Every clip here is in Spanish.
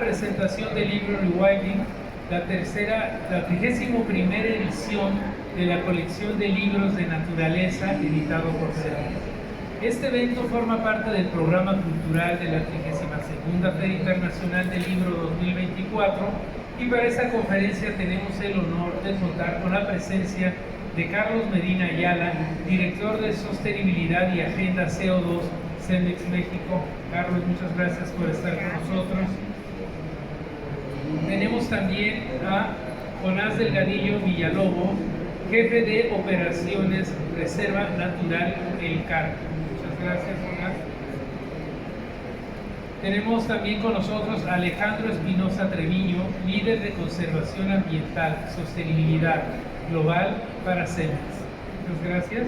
presentación del libro Rewilding, la 31ª edición de la colección de libros de naturaleza editado por CEMEX. Este evento forma parte del programa cultural de la 32ª Feria Internacional del Libro 2024 y para esta conferencia tenemos el honor de contar con la presencia de Carlos Medina Ayala, director de Sostenibilidad y Agenda CO2 CEMEX México. Carlos, muchas gracias por estar con nosotros. Tenemos también a Jonás Delgadillo Villalobos, jefe de Operaciones Reserva Natural El Carmen. Muchas gracias, Jonás. Tenemos también con nosotros a Alejandro Espinosa Treviño, líder de Conservación Ambiental, Sostenibilidad Global para CEMEX. Muchas gracias.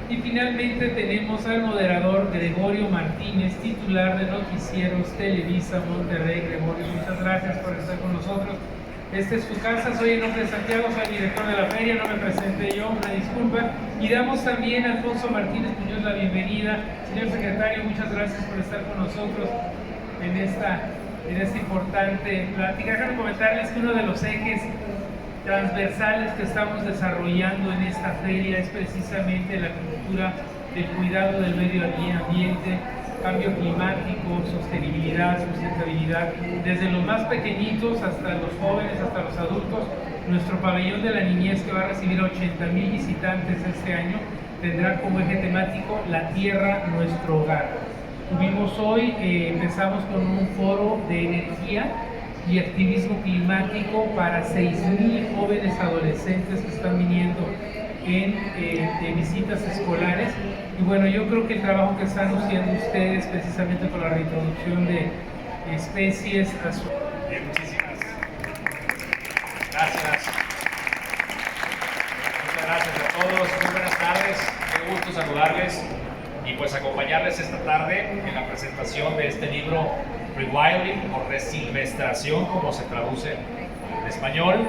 Y finalmente tenemos al moderador Gregorio Martínez, titular de Noticieros Televisa Monterrey. Gregorio, muchas gracias por estar con nosotros. Esta es tu casa, soy en nombre de Santiago, soy director de la feria, no me presenté yo, una disculpa. Y damos también a Alfonso Martínez Muñoz la bienvenida. Señor secretario, muchas gracias por estar con nosotros en esta importante plática. Déjame comentarles que uno de los ejes transversales que estamos desarrollando en esta feria es precisamente la cultura del cuidado del medio ambiente, cambio climático, sostenibilidad, sustentabilidad, desde los más pequeñitos hasta los jóvenes, hasta los adultos. Nuestro pabellón de la niñez, que va a recibir a 80,000 visitantes este año, tendrá como eje temático La Tierra, Nuestro Hogar. Tuvimos hoy, empezamos con un foro de energía y activismo climático para 6,000 jóvenes adolescentes que están viniendo en visitas escolares. Y bueno, yo creo que el trabajo que están haciendo ustedes precisamente con la reintroducción de especies a su... Bien, muchísimas gracias. Muchas gracias a todos, muy buenas tardes, qué gusto saludarles y pues acompañarles esta tarde en la presentación de este libro Rewilding o Resilvestración, como se traduce en español,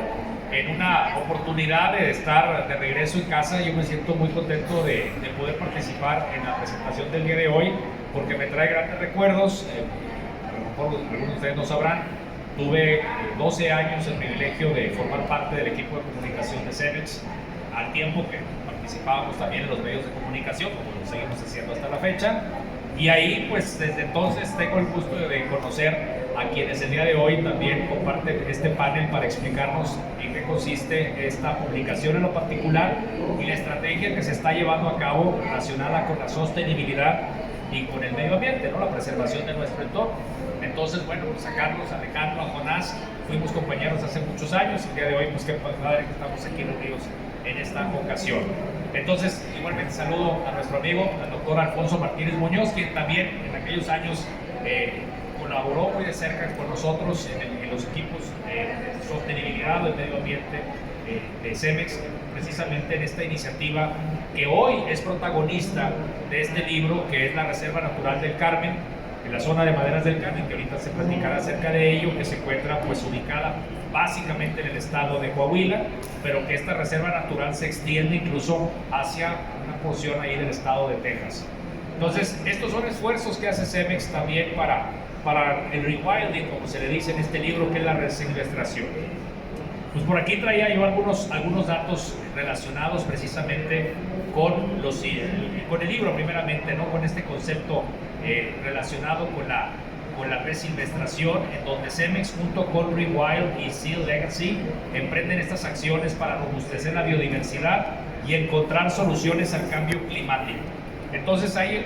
en una oportunidad de estar de regreso en casa. Yo me siento muy contento de poder participar en la presentación del día de hoy, porque me trae grandes recuerdos. A lo mejor algunos de ustedes no sabrán, tuve 12 años el privilegio de formar parte del equipo de comunicación de CEMEX, al tiempo que participábamos también en los medios de comunicación, como lo seguimos haciendo hasta la fecha. Y ahí, pues desde entonces tengo el gusto de conocer a quienes el día de hoy también comparten este panel para explicarnos en qué consiste esta publicación en lo particular y la estrategia que se está llevando a cabo relacionada con la sostenibilidad y con el medio ambiente, ¿no? La preservación de nuestro entorno. Entonces, bueno, pues a Carlos, a Alejandro, a Jonás, fuimos compañeros hace muchos años. El día de hoy, pues qué padre que estamos aquí reunidos en esta ocasión. Entonces, igualmente saludo a nuestro amigo, al doctor Alfonso Martínez Muñoz, quien también en aquellos años colaboró muy de cerca con nosotros en los equipos de sostenibilidad del medio ambiente de CEMEX, precisamente en esta iniciativa que hoy es protagonista de este libro, que es la Reserva Natural del Carmen, en la zona de Maderas del Carmen, que ahorita se platicará acerca de ello, que se encuentra pues ubicada básicamente en el estado de Coahuila, pero que esta reserva natural se extiende incluso hacia una porción ahí del estado de Texas. Entonces, estos son esfuerzos que hace CEMEX también para el rewilding, como se le dice en este libro, que es la resilvestración. Pues por aquí traía yo algunos datos relacionados precisamente con el libro, primeramente, ¿no? Con este concepto relacionado con la resilvestración, en donde CEMEX junto con Rewild y Seal Legacy emprenden estas acciones para robustecer la biodiversidad y encontrar soluciones al cambio climático. Entonces hay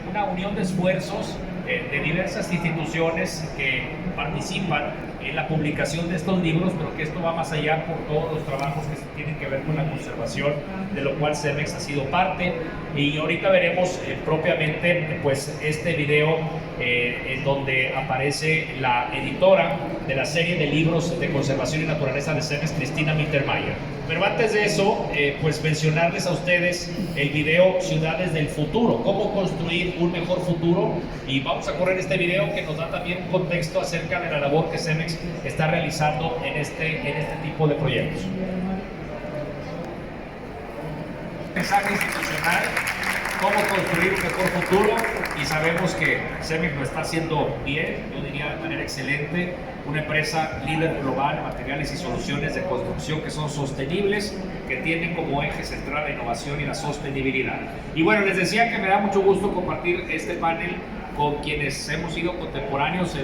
una unión de esfuerzos de diversas instituciones que participan en la publicación de estos libros, pero que esto va más allá por todos los trabajos que tienen que ver con la conservación, de lo cual CEMEX ha sido parte. Y ahorita veremos propiamente pues este video en donde aparece la editora de la serie de libros de conservación y naturaleza de CEMEX, Cristina Mittermeier. Pero antes de eso, pues mencionarles a ustedes el video Ciudades del Futuro, cómo construir un mejor futuro, y vamos a correr este video que nos da también un contexto acerca de la labor que CEMEX está realizando en este tipo de proyectos. Mensaje institucional cómo construir un mejor futuro y sabemos que Cemex lo está haciendo bien, yo diría de manera excelente, una empresa líder global en materiales y soluciones de construcción que son sostenibles, que tienen como eje central la innovación y la sostenibilidad. Y bueno, les decía que me da mucho gusto compartir este panel con quienes hemos sido contemporáneos,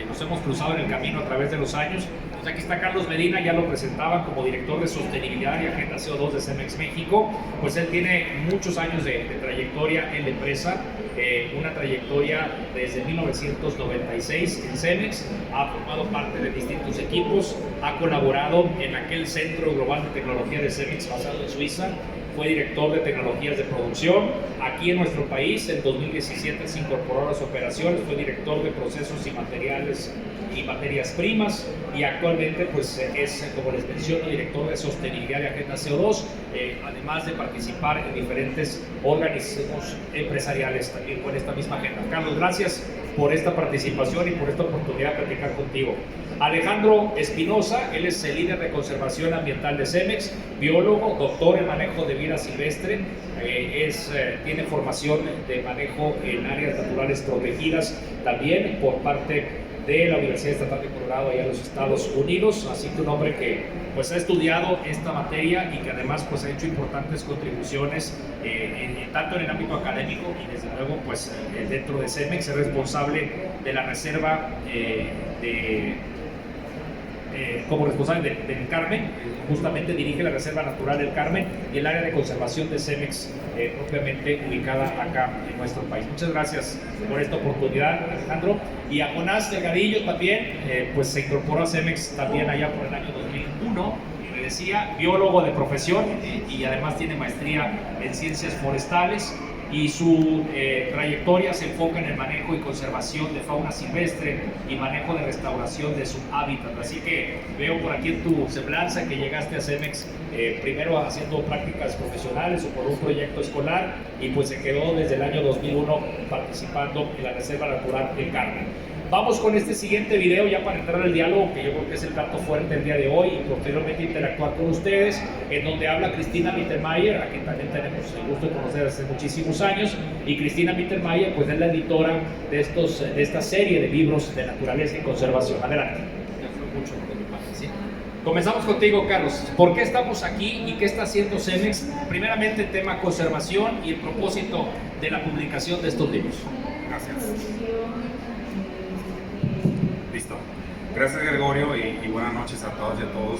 nos hemos cruzado en el camino a través de los años. Aquí está Carlos Medina, ya lo presentaban como director de sostenibilidad y agenda CO2 de Cemex México. Pues él tiene muchos años de trayectoria en la empresa, una trayectoria desde 1996 en Cemex, ha formado parte de distintos equipos, ha colaborado en aquel Centro Global de Tecnología de Cemex basado en Suiza, fue director de tecnologías de producción. Aquí en nuestro país, en 2017 se incorporó a las operaciones, fue director de procesos y materiales y materias primas, y actualmente pues es, como les menciono, director de sostenibilidad y agenda CO2, además de participar en diferentes organismos empresariales también con esta misma agenda. Carlos, gracias por esta participación y por esta oportunidad de platicar contigo. Alejandro Espinosa, él es el líder de conservación ambiental de Cemex, biólogo, doctor en manejo de vida silvestre, tiene formación de manejo en áreas naturales protegidas también por parte de la Universidad Estatal de Colorado allá en los Estados Unidos, así que un hombre que pues ha estudiado esta materia y que además pues ha hecho importantes contribuciones tanto en el ámbito académico y desde luego pues dentro de Cemex, es responsable de la reserva como responsable del Carmen, justamente dirige la Reserva Natural del Carmen y el área de conservación de Cemex propiamente ubicada acá en nuestro país. Muchas gracias por esta oportunidad, Alejandro. Y a Jonás Delgadillo también, pues se incorporó a Cemex también allá por el año 2001, le decía, biólogo de profesión y además tiene maestría en ciencias forestales. Y su trayectoria se enfoca en el manejo y conservación de fauna silvestre y manejo de restauración de su hábitat. Así que veo por aquí en tu semblanza que llegaste a Cemex primero haciendo prácticas profesionales o por un proyecto escolar y pues se quedó desde el año 2001 participando en la Reserva Natural del Carmen. Vamos con este siguiente video ya para entrar al diálogo, que yo creo que es el plato fuerte del día de hoy y posteriormente interactuar con ustedes, en donde habla Cristina Mittermeier, a quien también tenemos el gusto de conocer hace muchísimos años, y Cristina Mittermeier pues es la editora de esta serie de libros de naturaleza y conservación. Adelante. Mucho por mi parte, ¿sí? Comenzamos contigo, Carlos. ¿Por qué estamos aquí y qué está haciendo Cemex? Primeramente, tema conservación y el propósito de la publicación de estos libros. Gracias. Listo. Gracias, Gregorio, y buenas noches a todas y a todos.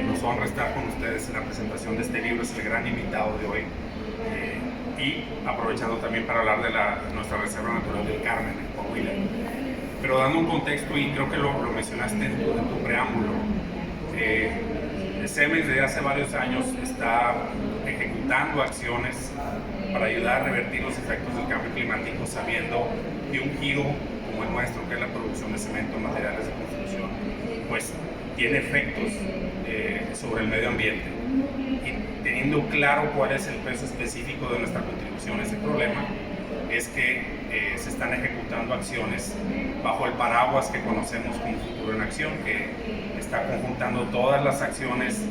Nos honra estar con ustedes en la presentación de este libro, es el gran invitado de hoy. Y aprovechando también para hablar de nuestra Reserva Natural del Carmen, en Coahuila. Pero dando un contexto, y creo que lo mencionaste en tu preámbulo, Cemex desde hace varios años está ejecutando acciones para ayudar a revertir los efectos del cambio climático, sabiendo que un giro como el nuestro, que es la producción de cemento, materiales de construcción, pues tiene efectos sobre el medio ambiente. Y teniendo claro cuál es el peso específico de nuestra contribución a ese problema, es que se están ejecutando acciones bajo el paraguas que conocemos como Futuro en Acción, que está conjuntando todas las acciones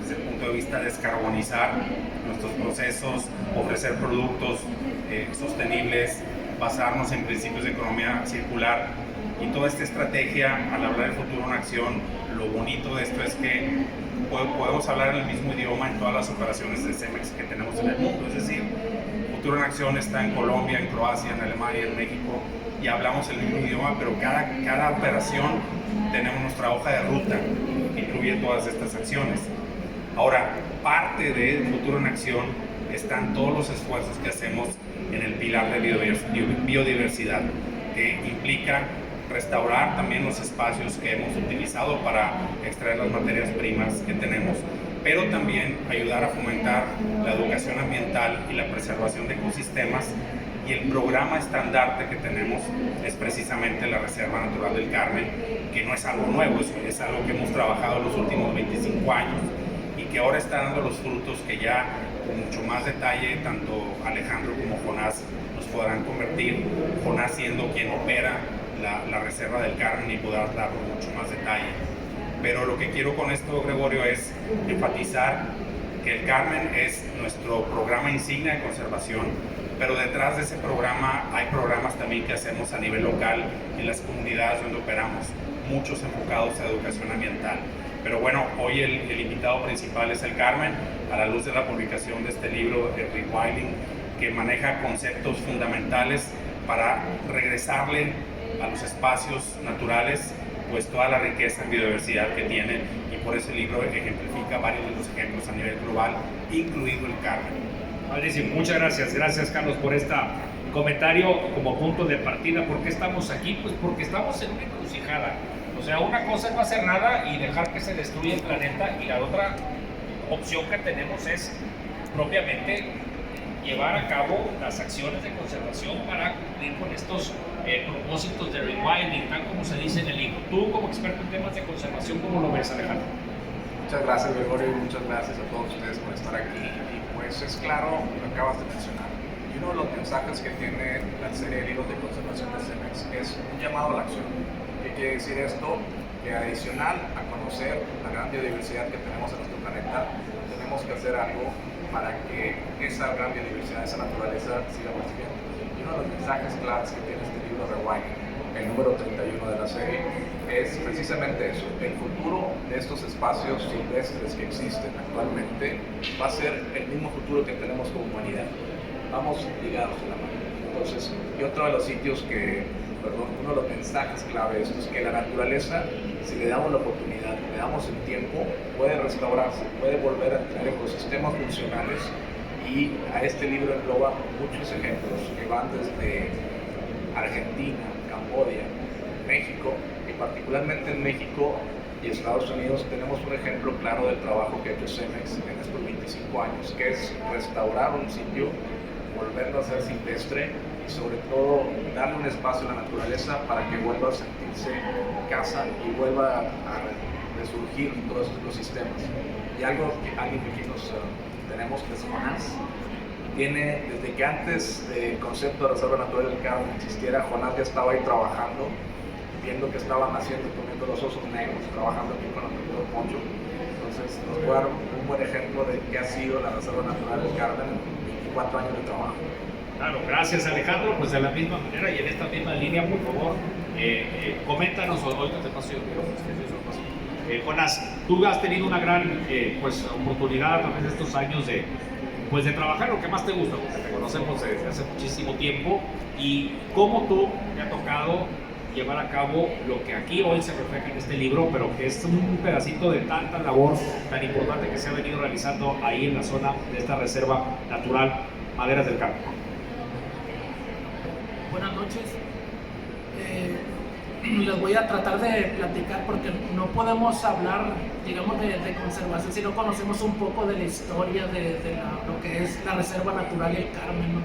desde el punto de vista de descarbonizar nuestros procesos, ofrecer productos sostenibles, basarnos en principios de economía circular. Y toda esta estrategia, al hablar de Futuro en Acción, lo bonito de esto es que podemos hablar el mismo idioma en todas las operaciones de Cemex que tenemos en el mundo. Es decir, Futuro en Acción está en Colombia, en Croacia, en Alemania, en México, y hablamos el mismo idioma, pero cada operación tenemos nuestra hoja de ruta que incluye todas estas acciones. Ahora, parte de Futuro en Acción están todos los esfuerzos que hacemos en el pilar de biodiversidad, que implica restaurar también los espacios que hemos utilizado para extraer las materias primas que tenemos, pero también ayudar a fomentar la educación ambiental y la preservación de ecosistemas. Y el programa estandarte que tenemos es precisamente la Reserva Natural del Carmen, que no es algo nuevo, es algo que hemos trabajado los últimos 25 años y que ahora está dando los frutos que ya con mucho más detalle tanto Alejandro como Jonás nos podrán convertir, Jonás siendo quien opera la Reserva del Carmen y poder dar mucho más detalle. Pero lo que quiero con esto, Gregorio, es enfatizar que el Carmen es nuestro programa insignia de conservación, pero detrás de ese programa hay programas también que hacemos a nivel local en las comunidades donde operamos, muchos enfocados a educación ambiental. Pero bueno, hoy el invitado principal es el Carmen, a la luz de la publicación de este libro de Rewilding, que maneja conceptos fundamentales para regresarle a los espacios naturales pues toda la riqueza en biodiversidad que tienen, y por ese libro ejemplifica varios de los ejemplos a nivel global, incluido el Carmen. Padrísimo, muchas gracias. Gracias, Carlos, por este comentario como punto de partida. ¿Por qué estamos aquí? Pues porque estamos en una encrucijada. O sea, una cosa es no hacer nada y dejar que se destruya el planeta, y la otra opción que tenemos es propiamente llevar a cabo las acciones de conservación para cumplir con estos propósitos de rewilding, tal como se dice en el libro. Tú, como experto en temas de conservación, ¿cómo lo ves, Alejandro? Muchas gracias, Gregorio, y muchas gracias a todos ustedes por estar aquí. Y pues es claro lo que acabas de mencionar. Y uno de los mensajes que tiene la serie de libros de conservación de CEMEX es un llamado a la acción. ¿Qué quiere decir esto? Que adicional a conocer la gran biodiversidad que tenemos en nuestro planeta, tenemos que hacer algo para que esa gran biodiversidad, esa naturaleza siga persiguiendo. Y uno de los mensajes claves que tiene este libro Rewilding, el número 31 de la serie, es precisamente eso. El futuro de estos espacios silvestres que existen actualmente va a ser el mismo futuro que tenemos como humanidad. Vamos ligados de la mano. Entonces, y otro de los sitios uno de los mensajes clave de esto es que la naturaleza, si le damos la oportunidad, le damos el tiempo, puede restaurarse, puede volver a tener ecosistemas funcionales, y a este libro engloba muchos ejemplos que van desde Argentina, Camboya, México, y particularmente en México y Estados Unidos tenemos un ejemplo claro del trabajo que ha hecho CEMEX en estos 25 años, que es restaurar un sitio, volverlo a ser silvestre, y sobre todo darle un espacio a la naturaleza para que vuelva a sentirse casa y vuelva a resurgir todos estos ecosistemas. Y alguien que aquí nos tenemos, que es Jonás, tiene, desde que antes del concepto de reserva natural del Carmen existiera, Jonás ya estaba ahí trabajando, viendo que estaban haciendo, comiendo los osos negros, trabajando aquí con el doctor Poncho. Entonces nos puede dar un buen ejemplo de qué ha sido la reserva natural del Carmen en 24 años de trabajo. Claro, gracias, Alejandro. Pues de la misma manera y en esta misma línea, por favor, coméntanos, ahorita te paso yo. Jonás, tú has tenido una gran oportunidad a través de estos años de trabajar lo que más te gusta, porque te conocemos desde hace muchísimo tiempo, y cómo tú te ha tocado llevar a cabo lo que aquí hoy se refleja en este libro, pero que es un pedacito de tanta labor tan importante que se ha venido realizando ahí en la zona de esta reserva natural Maderas del Carmen. Buenas noches. Les voy a tratar de platicar porque no podemos hablar, digamos, de conservación si no conocemos un poco de la historia de lo que es la Reserva Natural El Carmen, ¿no?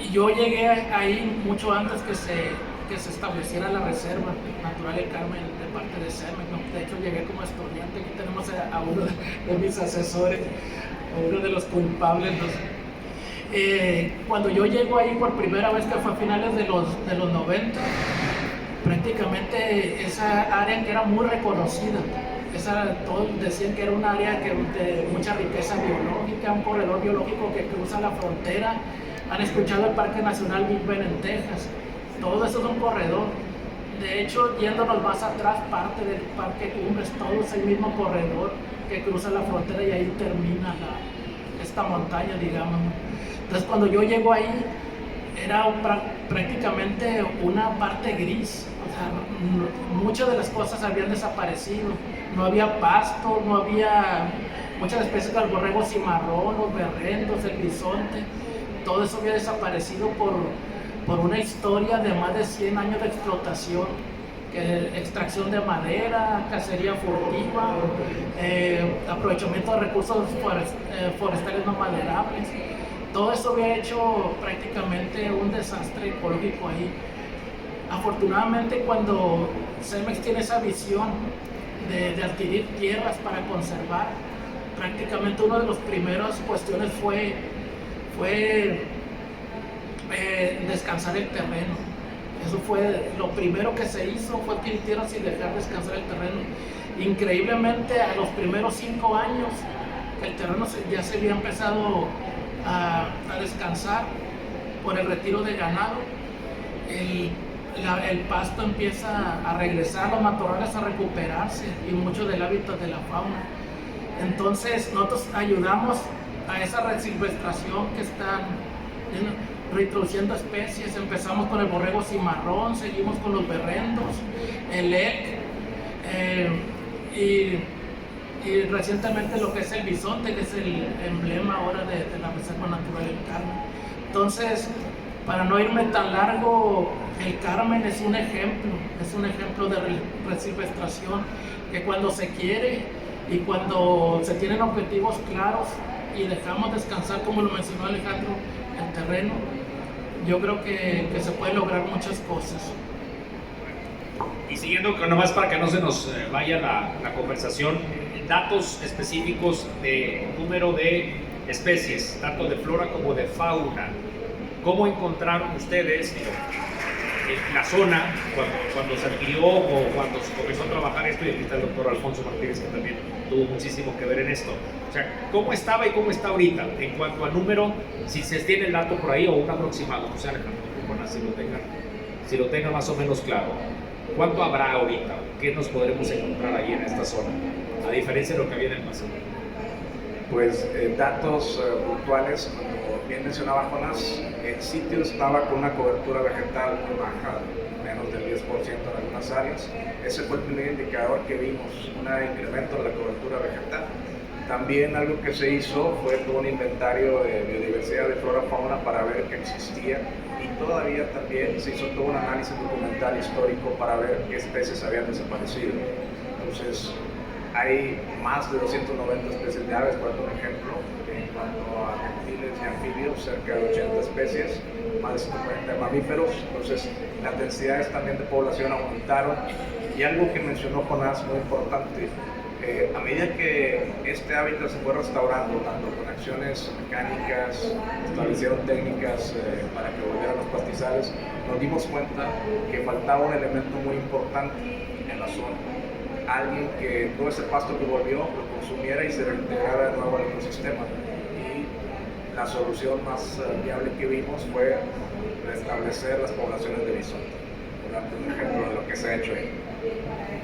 Y yo llegué ahí mucho antes que se estableciera la Reserva Natural El Carmen de parte de CEMEX, ¿no? De hecho, llegué como estudiante. Aquí tenemos a uno de mis asesores, a uno de los culpables, ¿no? Cuando yo llego ahí por primera vez, que fue a finales de los 90, prácticamente esa área que era muy reconocida, todos decían que era un área de mucha riqueza biológica, un corredor biológico que cruza la frontera. Han escuchado el Parque Nacional Big Bend en Texas, todo eso es un corredor. De hecho, yéndonos más atrás, parte del Parque Cumbres, todo es el mismo corredor que cruza la frontera, y ahí termina esta montaña, digamos. Entonces, cuando yo llego ahí, era prácticamente una parte gris. O sea, muchas de las cosas habían desaparecido. No había pasto, no había muchas especies de borregos cimarrón, los berrendos, el bisonte. Todo eso había desaparecido por una historia de más de 100 años de explotación, extracción de madera, cacería furtiva, aprovechamiento de recursos forestales no maderables. Todo eso había hecho prácticamente un desastre ecológico ahí. Afortunadamente, cuando CEMEX tiene esa visión de adquirir tierras para conservar, prácticamente una de las primeras cuestiones fue descansar el terreno. Eso fue lo primero que se hizo, fue adquirir tierras y dejar descansar el terreno. Increíblemente, a los primeros 5 años, el terreno ya se había empezado a descansar por el retiro de ganado. El pasto empieza a regresar, los matorrales a recuperarse y mucho del hábitat de la fauna. Entonces nosotros ayudamos a esa resilvestración que están reintroduciendo especies. Empezamos con el borrego cimarrón, seguimos con los berrendos, el elk, y recientemente lo que es el bisonte, que es el emblema ahora de la Reserva Natural del Carmen. Entonces, para no irme tan largo, el Carmen es un ejemplo de resilvestración, que cuando se quiere y cuando se tienen objetivos claros y dejamos descansar, como lo mencionó Alejandro, el terreno, yo creo que se pueden lograr muchas cosas. Y siguiendo, nomás para que no se nos vaya la conversación, datos específicos de número de especies, tanto de flora como de fauna. ¿Cómo encontraron ustedes la zona cuando se adquirió o cuando se comenzó a trabajar esto? Y aquí está el doctor Alfonso Martínez, que también tuvo muchísimo que ver en esto. O sea, ¿cómo estaba y cómo está ahorita? En cuanto a número, si se tiene el dato por ahí o un aproximado, o sea, Alejandro, si lo tengan más o menos claro. ¿Cuánto habrá ahorita? ¿Qué nos podremos encontrar ahí en esta zona? A diferencia de lo que había en el pasado. Pues datos puntuales, como bien mencionaba Jonás, el sitio estaba con una cobertura vegetal muy baja, menos del 10% en algunas áreas. Ese fue el primer indicador que vimos, un incremento de la cobertura vegetal. También algo que se hizo fue todo un inventario de biodiversidad de flora y fauna para ver qué existía, y todavía también se hizo todo un análisis documental histórico para ver qué especies habían desaparecido. Entonces, hay más de 290 especies de aves, por ejemplo. En cuanto a reptiles y anfibios, cerca de 80 especies, más de 140 de mamíferos. Entonces, las densidades también de población aumentaron. Y algo que mencionó Jonás, muy importante, a medida que este hábitat se fue restaurando, tanto con acciones mecánicas, establecieron técnicas para que volvieran los pastizales, nos dimos cuenta que faltaba un elemento muy importante en la zona. Alguien que todo ese pasto que volvió lo consumiera y se reintegrara de nuevo al ecosistema. Y la solución más viable que vimos fue restablecer las poblaciones de bisonte, por un ejemplo de lo que se ha hecho ahí.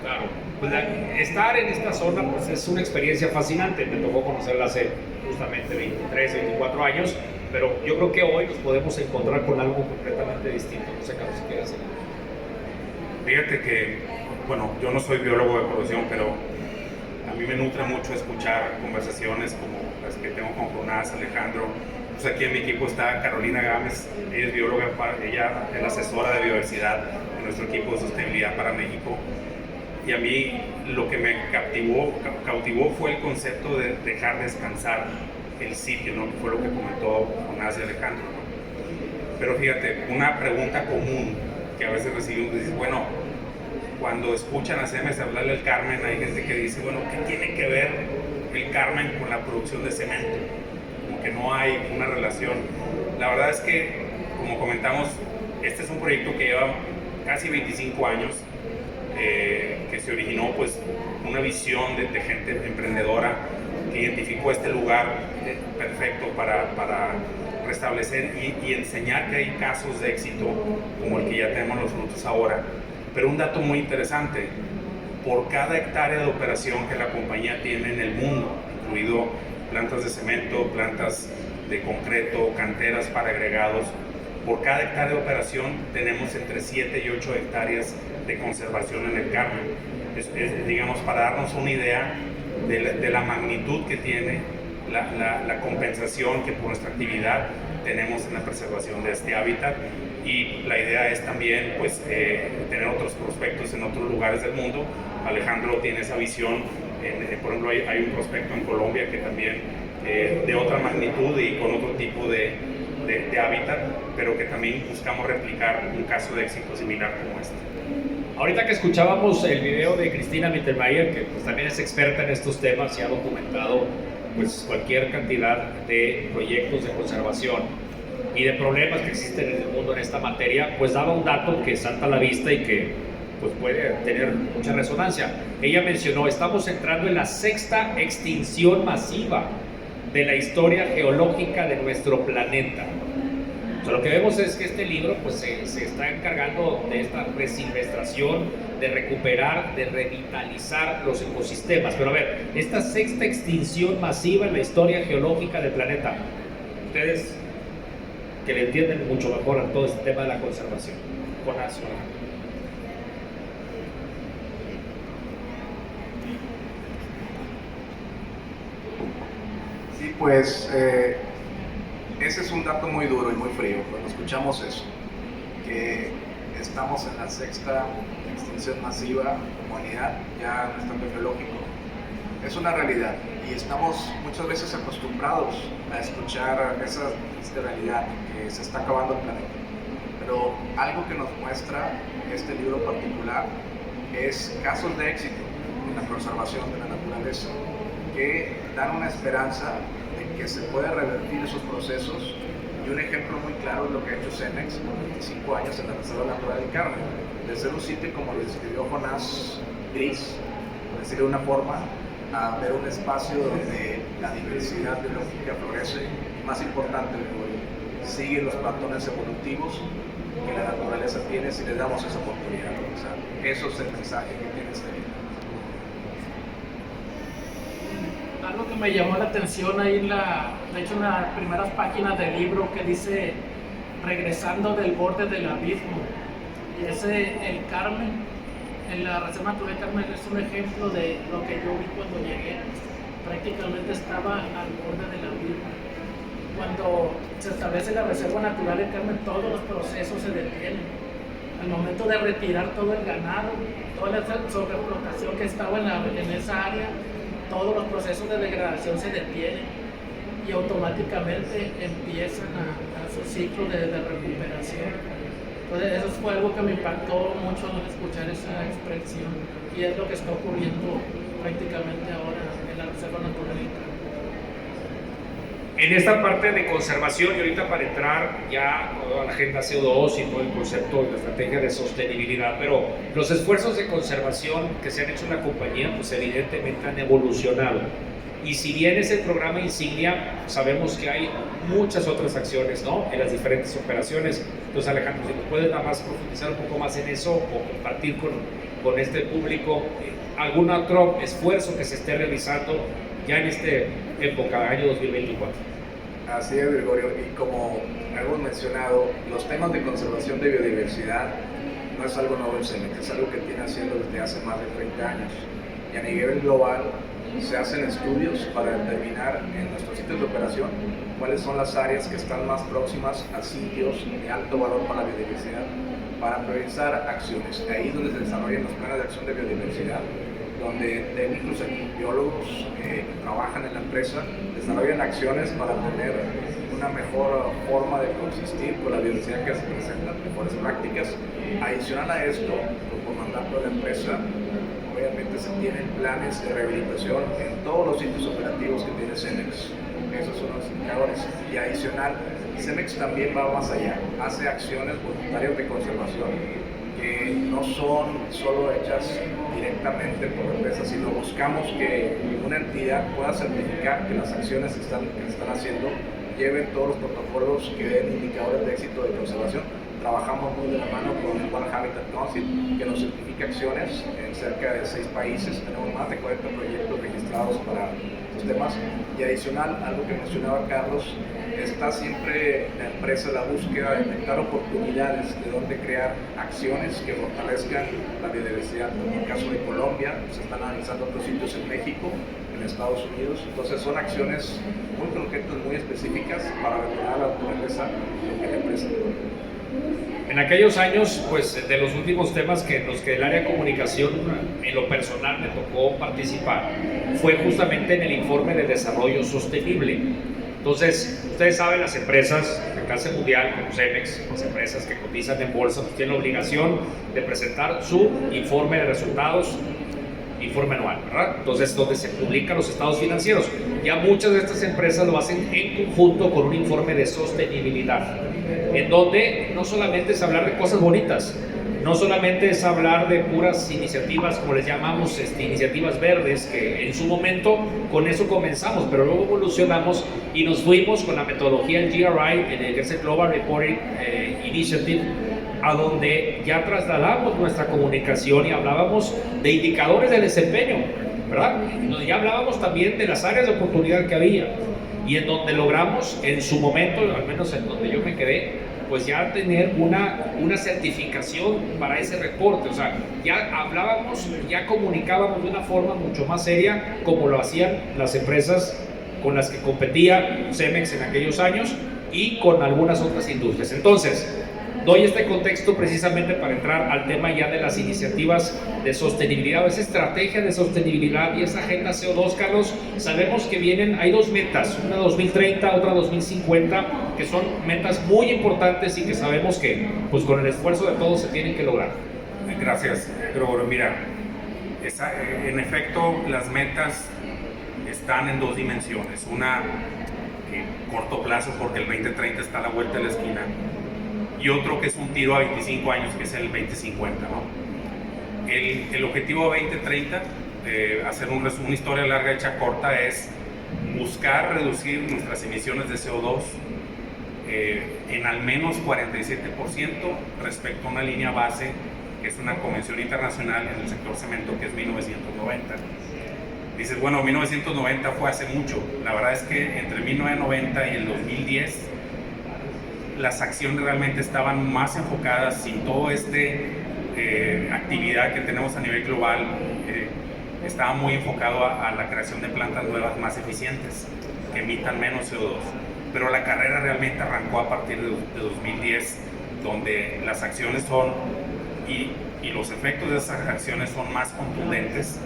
Claro, pues estar en esta zona pues es una experiencia fascinante. Me tocó conocerla hace justamente 23, 24 años, pero yo creo que hoy nos podemos encontrar con algo completamente distinto. No sé, Carlos, si quieres decir. Fíjate que, bueno, yo no soy biólogo de profesión, pero a mí me nutre mucho escuchar conversaciones como las que tengo con Jonás, Alejandro. Pues aquí en mi equipo está Carolina Gámez, ella es bióloga, ella es la asesora de biodiversidad en nuestro equipo de sostenibilidad para México. Y a mí lo que me cautivó fue el concepto de dejar descansar el sitio, ¿no? Que fue lo que comentó Jonás y Alejandro, ¿no? Pero fíjate, una pregunta común que a veces recibimos, dice, bueno, cuando escuchan a CEMEX hablarle al Carmen, hay gente que dice, bueno, ¿qué tiene que ver el Carmen con la producción de cemento? Como que no hay una relación. La verdad es que, como comentamos, este es un proyecto que lleva casi 25 años, que se originó pues una visión de gente emprendedora que identificó este lugar perfecto para restablecer y enseñar que hay casos de éxito como el que ya tenemos los frutos ahora. Pero un dato muy interesante, por cada hectárea de operación que la compañía tiene en el mundo, incluido plantas de cemento, plantas de concreto, canteras para agregados, por cada hectárea de operación tenemos entre 7 y 8 hectáreas de conservación en el Carmen. Digamos, para darnos una idea de la magnitud que tiene la compensación que por nuestra actividad tenemos en la preservación de este hábitat. Y la idea es también pues, tener otros prospectos en otros lugares del mundo. Alejandro tiene esa visión, por ejemplo hay un prospecto en Colombia que también de otra magnitud y con otro tipo de hábitat, pero que también buscamos replicar un caso de éxito similar como este. Ahorita que escuchábamos el video de Cristina Mittermeier, que pues también es experta en estos temas y ha documentado pues cualquier cantidad de proyectos de conservación, y de problemas que existen en el mundo en esta materia, pues daba un dato que salta a la vista y que pues puede tener mucha resonancia. Ella mencionó, estamos entrando en la 6ª extinción masiva de la historia geológica de nuestro planeta. O sea, lo que vemos es que este libro pues, se está encargando de esta resilvestración, de recuperar, de revitalizar los ecosistemas. Pero a ver, esta 6ª extinción masiva en la historia geológica del planeta, ustedes que le entienden mucho mejor a todo este tema de la conservación. Jonás, Sí, pues ese es un dato muy duro y muy frío cuando escuchamos eso, que estamos en la 6ª extinción masiva como humanidad, ya en estado geológico. Es una realidad y estamos muchas veces acostumbrados a escuchar esa realidad, que se está acabando el planeta. Pero algo que nos muestra este libro particular es casos de éxito en la conservación de la naturaleza que dan una esperanza de que se puede revertir esos procesos, y un ejemplo muy claro es lo que ha hecho Cemex por 25 años en la Reserva Natural del Carmen, de ser un sitio como lo describió Jonás, gris, por decirlo de una forma, a ver un espacio donde la diversidad biológica florece y, más importante, sigue los patrones evolutivos que la naturaleza tiene si le damos esa oportunidad. O sea, eso es el mensaje que tiene este libro. Algo que me llamó la atención ahí de hecho en las primeras páginas del libro, que dice regresando del borde del abismo. Y el Carmen, en la Reserva Natural del Carmen, es un ejemplo de lo que yo vi cuando llegué. Prácticamente estaba al borde del abismo. Cuando se establece la Reserva Natural del Carmen, todos los procesos se detienen. Al momento de retirar todo el ganado, toda la sobreexplotación que estaba en esa área, todos los procesos de degradación se detienen y automáticamente empiezan a su ciclo de recuperación. Entonces eso fue algo que me impactó mucho al escuchar esa expresión, y es lo que está ocurriendo prácticamente ahora en la Reserva Natural del Carmen. En esta parte de conservación, y ahorita para entrar ya a la agenda CO2 y todo el concepto de la estrategia de sostenibilidad, pero los esfuerzos de conservación que se han hecho en la compañía, pues evidentemente han evolucionado. Y si bien es el programa insignia, sabemos que hay muchas otras acciones, ¿no?, en las diferentes operaciones. Entonces, Alejandro, si nos puedes nada más profundizar un poco más en eso o compartir con este público algún otro esfuerzo que se esté realizando ya en esta época, año 2024. Así es, Gregorio, y como hemos mencionado, los temas de conservación de biodiversidad no es algo nuevo en Cemex, es algo que tiene haciendo desde hace más de 30 años. Y a nivel global se hacen estudios para determinar en nuestros sitios de operación cuáles son las áreas que están más próximas a sitios de alto valor para la biodiversidad, para priorizar acciones. Ahí es donde se desarrollan los planes de acción de biodiversidad, donde técnicos y biólogos que trabajan en la empresa desarrollan acciones para tener una mejor forma de coexistir con la biodiversidad que se presenta, mejores prácticas. Adicional a esto, por mandato de la empresa, obviamente se tienen planes de rehabilitación en todos los sitios operativos que tiene Cemex. Esos son los indicadores. Y adicional, Cemex también va más allá, hace acciones voluntarias de conservación que no son solo hechas directamente por la empresa, sino buscamos que una entidad pueda certificar que las acciones que están haciendo lleven todos los protocolos que den indicadores de éxito de conservación. Trabajamos muy de la mano con el World Habitat Council, que nos certifica acciones en cerca de 6 países. Tenemos más de 40 proyectos registrados para estos temas. Y adicional, algo que mencionaba Carlos, está siempre la empresa en la búsqueda de detectar oportunidades de dónde crear acciones que fortalezcan la biodiversidad. En el caso de Colombia, se están analizando otros sitios en México, en Estados Unidos. Entonces son acciones muy concretas, muy específicas para mejorar la naturaleza de la empresa. En aquellos años, pues de los últimos temas que en los que el área de comunicación en lo personal me tocó participar fue justamente en el informe de desarrollo sostenible. Entonces, ustedes saben, las empresas de clase mundial como Cemex, las empresas que cotizan en bolsa, pues tienen la obligación de presentar su informe de resultados informe anual, ¿verdad? Entonces, donde se publican los estados financieros. Ya muchas de estas empresas lo hacen en conjunto con un informe de sostenibilidad, en donde no solamente es hablar de cosas bonitas, no solamente es hablar de puras iniciativas, como les llamamos, iniciativas verdes, que en su momento con eso comenzamos, pero luego evolucionamos y nos fuimos con la metodología del GRI, que es el Global Reporting Initiative, a donde ya trasladamos nuestra comunicación y hablábamos de indicadores de desempeño, ¿verdad? Donde ya hablábamos también de las áreas de oportunidad que había y en donde logramos en su momento, al menos en donde yo me quedé, pues ya tener una certificación para ese reporte. O sea, ya hablábamos, ya comunicábamos de una forma mucho más seria como lo hacían las empresas con las que competía Cemex en aquellos años y con algunas otras industrias. Entonces, doy este contexto precisamente para entrar al tema ya de las iniciativas de sostenibilidad, esa estrategia de sostenibilidad y esa agenda CO2, Carlos. Sabemos que hay dos metas, una 2030, otra 2050, que son metas muy importantes y que sabemos que pues con el esfuerzo de todos se tienen que lograr. Gracias, Gregorio. Mira, en efecto las metas están en dos dimensiones, una que corto plazo porque el 2030 está a la vuelta de la esquina, y otro que es un tiro a 25 años, que es el 2050, ¿no? El objetivo 2030, hacer una historia larga hecha corta, es buscar reducir nuestras emisiones de CO2 en al menos 47% respecto a una línea base, que es una convención internacional en el sector cemento, que es 1990. Dices, bueno, 1990 fue hace mucho. La verdad es que entre 1990 y el 2010, las acciones realmente estaban más enfocadas, sin toda esta actividad que tenemos a nivel global, estaba muy enfocado a la creación de plantas nuevas más eficientes, que emitan menos CO2. Pero la carrera realmente arrancó a partir de 2010, donde las acciones son, y los efectos de esas acciones son más contundentes,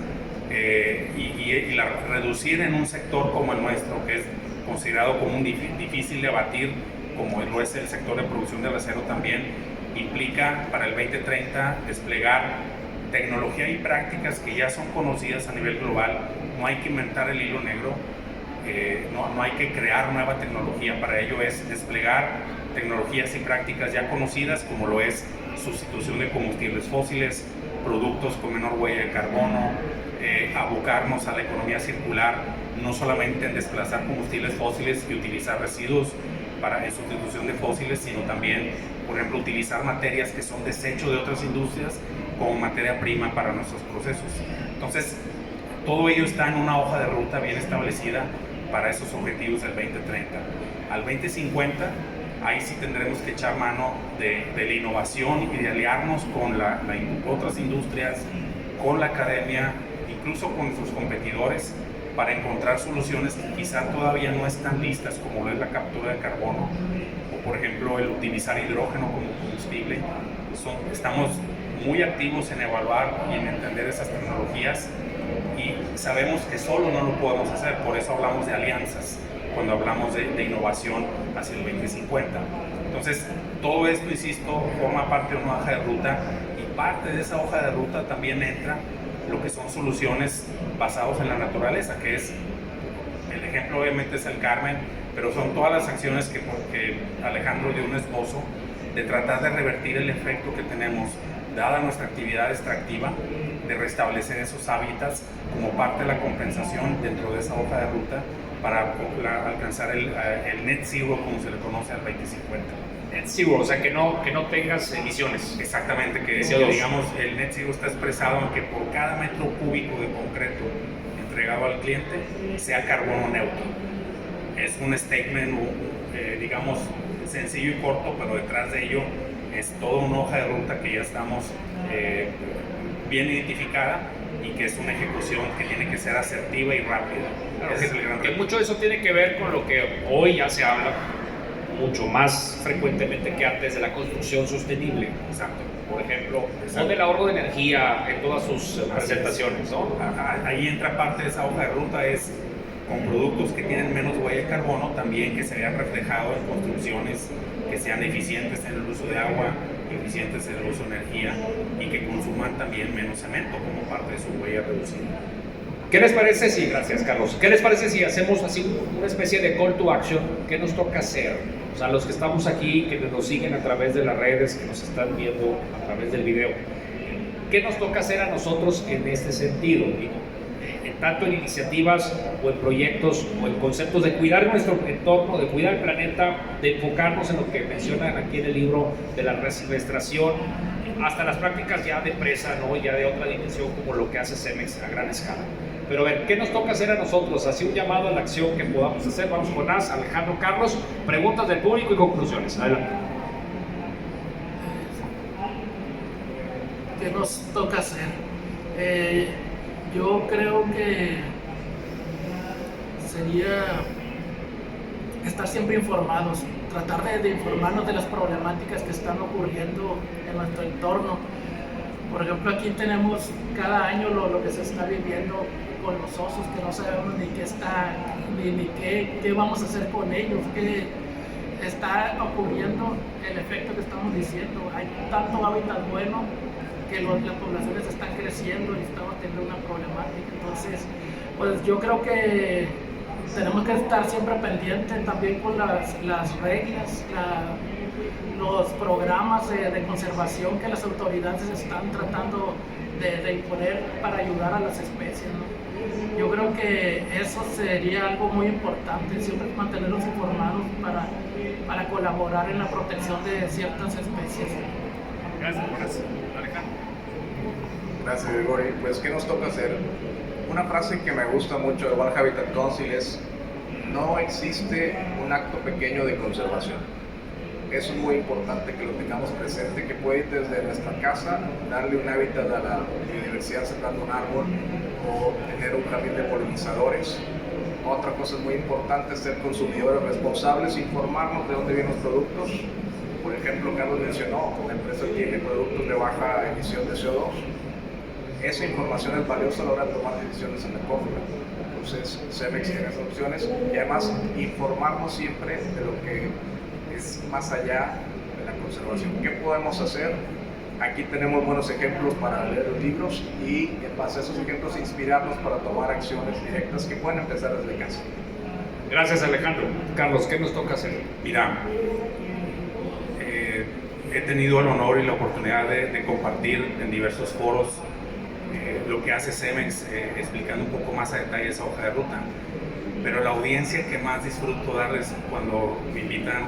y reducir en un sector como el nuestro, que es considerado como difícil de abatir, como lo es el sector de producción del acero también, implica para el 2030 desplegar tecnología y prácticas que ya son conocidas a nivel global. No hay que inventar el hilo negro, no hay que crear nueva tecnología. Para ello es desplegar tecnologías y prácticas ya conocidas, como lo es sustitución de combustibles fósiles, productos con menor huella de carbono, abocarnos a la economía circular, no solamente en desplazar combustibles fósiles y utilizar residuos en sustitución de fósiles, sino también, por ejemplo, utilizar materias que son desecho de otras industrias como materia prima para nuestros procesos. Entonces, todo ello está en una hoja de ruta bien establecida para esos objetivos del 2030. Al 2050, ahí sí tendremos que echar mano de la innovación y de aliarnos con otras industrias, con la academia, incluso con nuestros competidores, para encontrar soluciones que quizá todavía no están listas, como lo es la captura de carbono o, por ejemplo, el utilizar hidrógeno como combustible. Estamos muy activos en evaluar y en entender esas tecnologías, y sabemos que solo no lo podemos hacer. Por eso hablamos de alianzas cuando hablamos de innovación hacia el 2050. Entonces, todo esto, insisto, forma parte de una hoja de ruta, y parte de esa hoja de ruta también entra lo que son soluciones basadas en la naturaleza, que es, el ejemplo obviamente es el Carmen, pero son todas las acciones que Alejandro dio un esbozo de tratar de revertir el efecto que tenemos, dada nuestra actividad extractiva, de restablecer esos hábitats como parte de la compensación dentro de esa hoja de ruta para alcanzar el net zero, como se le conoce, al 2050. Net zero, o sea, que no tengas emisiones. Exactamente, que CO2. digamos, el net zero está expresado en que por cada metro cúbico de concreto entregado al cliente sea carbono neutro. Es un statement, digamos, sencillo y corto, pero detrás de ello es toda una hoja de ruta que ya estamos bien identificada, y que es una ejecución que tiene que ser asertiva y rápida. Claro, Ese es el gran que reto. mucho de eso tiene que ver con lo que hoy ya se habla mucho más frecuentemente que antes, de la construcción sostenible. Exacto. Por ejemplo, Exacto. del ahorro de energía en todas sus presentaciones, ¿no? Ahí entra parte de esa hoja de ruta, es con productos que tienen menos huella de carbono, también que se vean reflejados en construcciones que sean eficientes en el uso de agua, eficientes en el uso de energía y que consuman también menos cemento como parte de su huella reducida. ¿Qué les parece si, gracias Carlos, qué les parece si hacemos así una especie de call to action? ¿Qué nos toca hacer? O sea, los que estamos aquí, que nos siguen a través de las redes, que nos están viendo a través del video, ¿qué nos toca hacer a nosotros en este sentido? Tanto en iniciativas o en proyectos o en conceptos de cuidar nuestro entorno, de cuidar el planeta, de enfocarnos en lo que mencionan aquí en el libro de la resilvestración, hasta las prácticas ya de empresa, ¿no? Ya de otra dimensión como lo que hace Cemex a gran escala. Pero a ver, ¿qué nos toca hacer a nosotros? Así un llamado a la acción que podamos hacer. Vamos con Jonás, Alejandro, Carlos, preguntas del público y conclusiones. Adelante. ¿Qué nos toca hacer? Yo creo que sería estar siempre informados, tratar de informarnos de las problemáticas que están ocurriendo en nuestro entorno. Por ejemplo, aquí tenemos cada año lo que se está viviendo con los osos, que no sabemos ni qué está, ni qué vamos a hacer con ellos, qué está ocurriendo, el efecto que estamos diciendo. Hay tanto hábitat bueno que las poblaciones están creciendo y estamos teniendo una problemática. Entonces, pues yo creo que tenemos que estar siempre pendientes también con las reglas, los programas de conservación que las autoridades están tratando de imponer para ayudar a las especies, ¿no? Yo creo que eso sería algo muy importante, siempre mantenerlos informados para colaborar en la protección de ciertas especies. Gracias. Alejandro. Gracias, Gregory. Pues, ¿qué nos toca hacer? Una frase que me gusta mucho de World Habitat Council es: no existe un acto pequeño de conservación. Eso es muy importante que lo tengamos presente, que puede ir desde nuestra casa, darle un hábitat a la biodiversidad sembrando un árbol o tener un jardín de polinizadores. Otra cosa muy importante es ser consumidores responsables, informarnos de dónde vienen los productos. Por ejemplo, Carlos mencionó, la empresa tiene productos de baja emisión de CO2. Esa información es valiosa a la hora de tomar decisiones en la compra. Entonces, Cemex tiene esas opciones y además informarnos siempre de lo que es más allá de la conservación. ¿Qué podemos hacer? Aquí tenemos buenos ejemplos para leer los libros y en base a esos ejemplos inspirarnos para tomar acciones directas que pueden empezar desde casa. Gracias, Alejandro. Carlos, ¿qué nos toca hacer? Mira, he tenido el honor y la oportunidad de compartir en diversos foros lo que hace Cemex, explicando un poco más a detalle esa hoja de ruta. Pero la audiencia que más disfruto darles cuando me invitan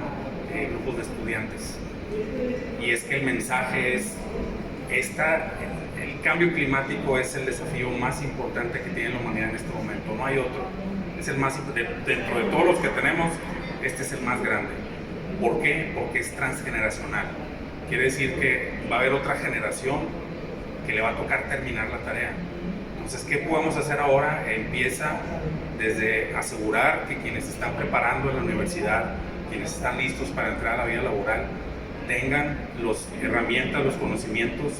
grupos de estudiantes. Y es que el mensaje es, el cambio climático es el desafío más importante que tiene la humanidad en este momento, no hay otro. Es el más, dentro de todos los que tenemos, este es el más grande. ¿Por qué? Porque es transgeneracional. Quiere decir que va a haber otra generación que le va a tocar terminar la tarea. Entonces, ¿qué podemos hacer ahora? Empieza desde asegurar que quienes están preparando en la universidad, quienes están listos para entrar a la vida laboral, tengan las herramientas, los conocimientos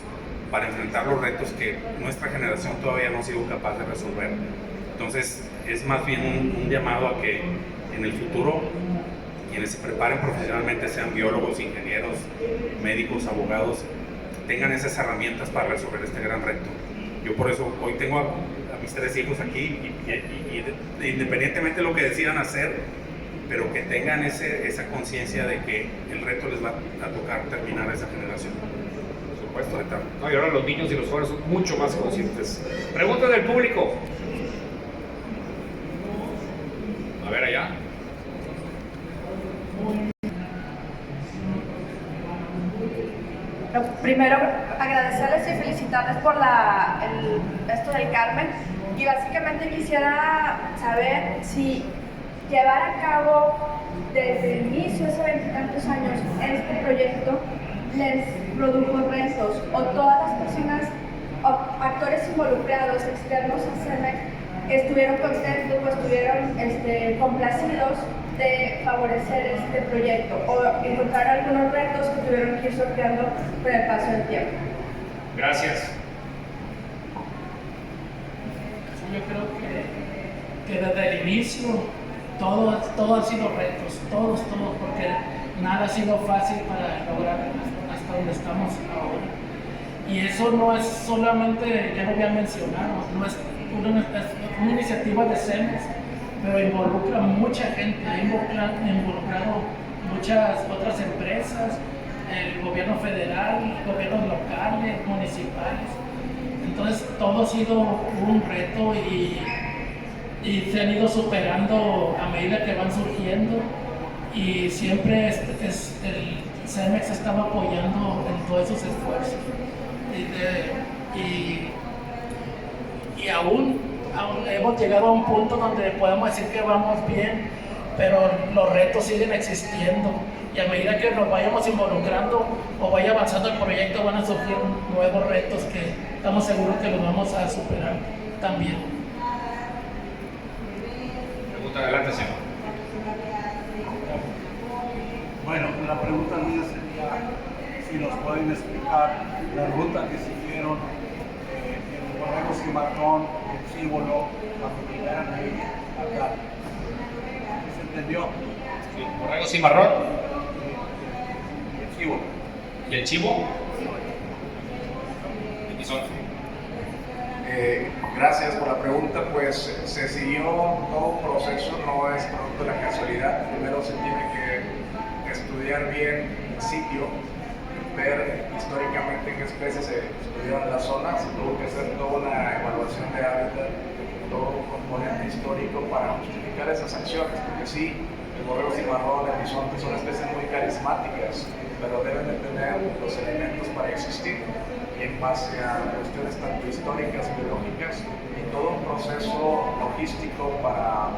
para enfrentar los retos que nuestra generación todavía no ha sido capaz de resolver. Entonces, es más bien un llamado a que en el futuro quienes se preparen profesionalmente, sean biólogos, ingenieros, médicos, abogados, tengan esas herramientas para resolver este gran reto. Yo por eso hoy tengo a mis 3 hijos aquí y independientemente de lo que decidan hacer, pero que tengan esa conciencia de que el reto les va a tocar terminar esa generación. Por supuesto. No, y ahora los niños y los jóvenes son mucho más conscientes. Pregunta del público. A ver allá. Primero, agradecerles y felicitarles por esto del Carmen, y básicamente quisiera saber si llevar a cabo desde el inicio, hace 20 y tantos años, este proyecto les produjo retos, o todas las personas o actores involucrados externos a Cemex estuvieron contentos o estuvieron complacidos de favorecer este proyecto, o encontrar algunos retos que tuvieron que ir sorteando con el paso del tiempo. Gracias. Yo creo que que desde el inicio todo ha sido retos, todos, porque nada ha sido fácil para lograr hasta donde estamos ahora. Y eso no es solamente, ya lo había mencionado, no es una iniciativa de CEMEX, pero involucra mucha gente, ha involucrado muchas otras empresas, el gobierno federal, gobiernos locales, municipales. Entonces todo ha sido un reto y se han ido superando a medida que van surgiendo, y siempre el CEMEX estaba apoyando en todos esos esfuerzos. Y aún hemos llegado a un punto donde podemos decir que vamos bien, pero los retos siguen existiendo, y a medida que nos vayamos involucrando o vaya avanzando el proyecto van a surgir nuevos retos que estamos seguros que los vamos a superar también. Pregunta, adelante, señor. Bueno, la pregunta mía sería si nos pueden explicar la ruta que siguieron el Borrego Cimarrón, el Cíbolo, cuando llegaron ahí acá. ¿Se entendió? Sí, borrego cimarrón. El Cíbolo. ¿Y el chivo? ¿Y son? Gracias por la pregunta. Pues se siguió todo un proceso, no es producto de la casualidad. Primero se tiene que estudiar bien el sitio, ver históricamente qué especies se estudiaron en la zona. Se tuvo que hacer toda una evaluación de hábitat, todo un componente histórico para justificar esas acciones, porque sí, el borrego cimarrón, el bisonte son especies muy carismáticas, pero deben de tener los elementos para existir, y en base a cuestiones tanto históricas, biológicas, y todo un proceso logístico para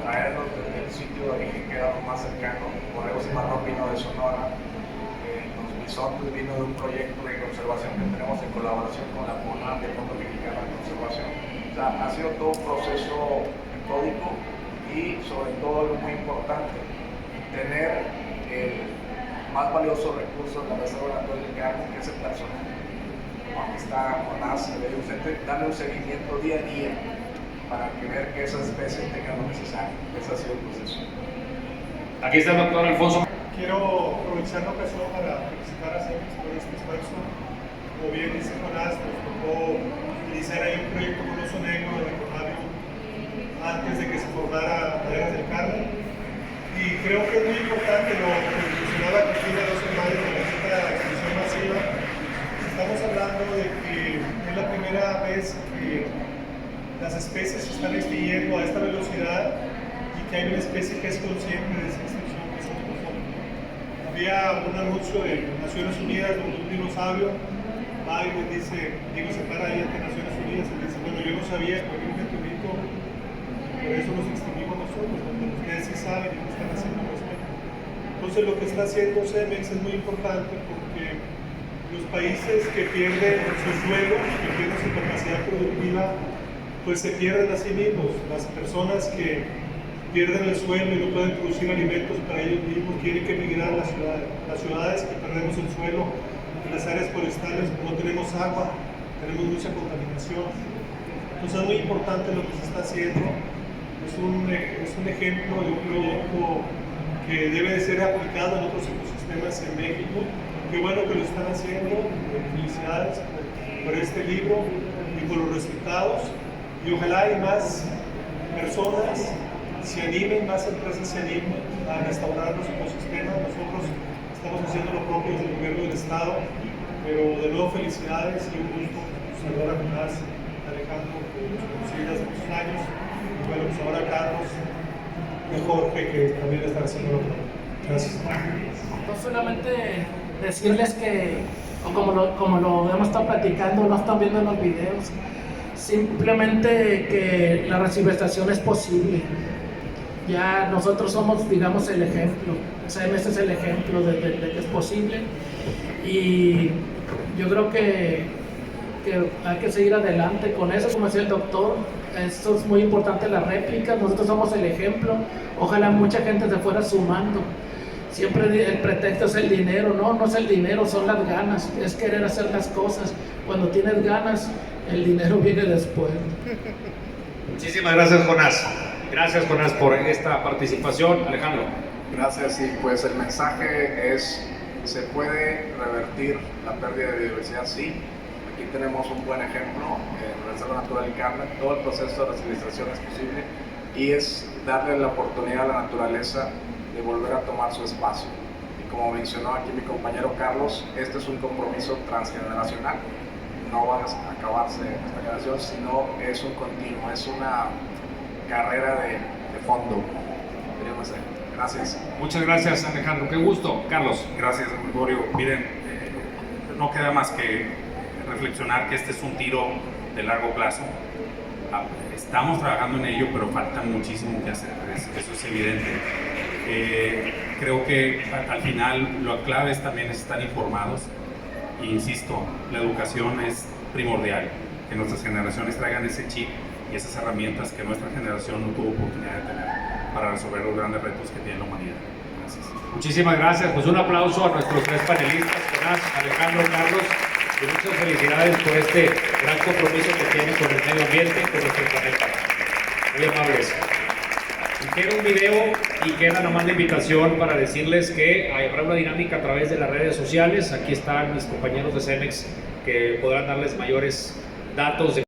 traerlos desde el sitio de origen que era lo más cercano. El borrego cimarrón vino de Sonora, los bisontes vino de un proyecto de conservación que tenemos en colaboración con la FONAP, el Fondo Mexicano de Conservación. O sea, ha sido todo un proceso metódico, y sobre todo algo muy importante, tener el más valioso recurso de la Reserva Natural del Carmen, que es el personal. Aquí está Jonás, darle un seguimiento día a día para que ver que esas especies tengan lo necesario. Ese ha sido el proceso. Aquí está el doctor Alfonso. Quiero aprovechar la ocasión para felicitar a CEMEX por este esfuerzo. Como bien dice Jonás, nos tocó iniciar ahí un proyecto con Oso Negro de Reconario antes de que se formara Maderas del Carmen. Y creo que es muy importante lo que mencionaba Cristina dos semanas con esta exposición masiva. Estamos hablando de que es la primera vez que las especies se están extinguiendo a esta velocidad, y que hay una especie que es consciente de esa extinción, que es el nosotros. Había un anuncio de Naciones Unidas donde un dinosaurio va y les dice, se para ahí ante Naciones Unidas y dice, bueno, yo no sabía que había un meteorito, por eso nos extinguimos nosotros, porque ustedes sí saben y lo están haciendo al respecto. Entonces lo que está haciendo CEMEX es muy importante, porque los países que pierden su suelo, que pierden su capacidad productiva, pues se pierden a sí mismos. Las personas que pierden el suelo y no pueden producir alimentos para ellos mismos tienen que emigrar a las ciudades. Las ciudades que perdemos el suelo, en las áreas forestales, no tenemos agua, tenemos mucha contaminación. Entonces es muy importante lo que se está haciendo. Es un ejemplo de un proyecto que debe de ser aplicado en otros ecosistemas en México. Qué bueno que lo están haciendo. Felicidades por este libro y por los resultados. Y ojalá hay más personas se animen, más empresas se animen a restaurar los ecosistemas. Nosotros estamos haciendo lo propio desde el gobierno del estado, pero de nuevo felicidades y un gusto saludar a Jonás, Alejandro, que nos conocimos hace muchos años, y bueno, pues ahora Carlos y Jorge, que también están haciendo lo propio. Gracias. No solamente decirles que, como lo hemos estado platicando, lo están viendo en los videos, simplemente que la resilvestación es posible. Ya nosotros somos, digamos, el ejemplo. CEMEX es el ejemplo de que es posible, y yo creo que hay que seguir adelante con eso, como decía el doctor. Esto es muy importante, la réplica. Nosotros somos el ejemplo. Ojalá mucha gente se fuera sumando. Siempre el pretexto es el dinero. No es el dinero, son las ganas, es querer hacer las cosas. Cuando tienes ganas, el dinero viene después. Muchísimas gracias, Jonás. Gracias, Jonás, por esta participación. Alejandro. Gracias, y pues el mensaje es: se puede revertir la pérdida de biodiversidad, sí. Aquí tenemos un buen ejemplo en la Reserva Natural del Carmen. Todo el proceso de resilvestración es posible y es darle la oportunidad a la naturaleza de volver a tomar su espacio. Y como mencionó aquí mi compañero Carlos, este es un compromiso transgeneracional. No va a acabarse esta generación, sino es un continuo, es una carrera de fondo. Gracias. Muchas gracias, Alejandro. Qué gusto. Carlos. Gracias, Gregorio. Miren, no queda más que reflexionar que este es un tiro de largo plazo. Estamos trabajando en ello, pero falta muchísimo que hacer. Eso es evidente. Creo que al final la clave es también estar informados. E insisto, la educación es primordial. Que nuestras generaciones traigan ese chip y esas herramientas que nuestra generación no tuvo oportunidad de tener para resolver los grandes retos que tiene la humanidad. Gracias. Muchísimas gracias. Pues un aplauso a nuestros tres panelistas, Jonás, Alejandro, Carlos, y muchas felicidades por este gran compromiso que tienen con el medio ambiente, con nuestro planeta. Muy amables. Y queda un video y queda nomás la invitación para decirles que habrá una dinámica a través de las redes sociales. Aquí están mis compañeros de Cemex que podrán darles mayores datos de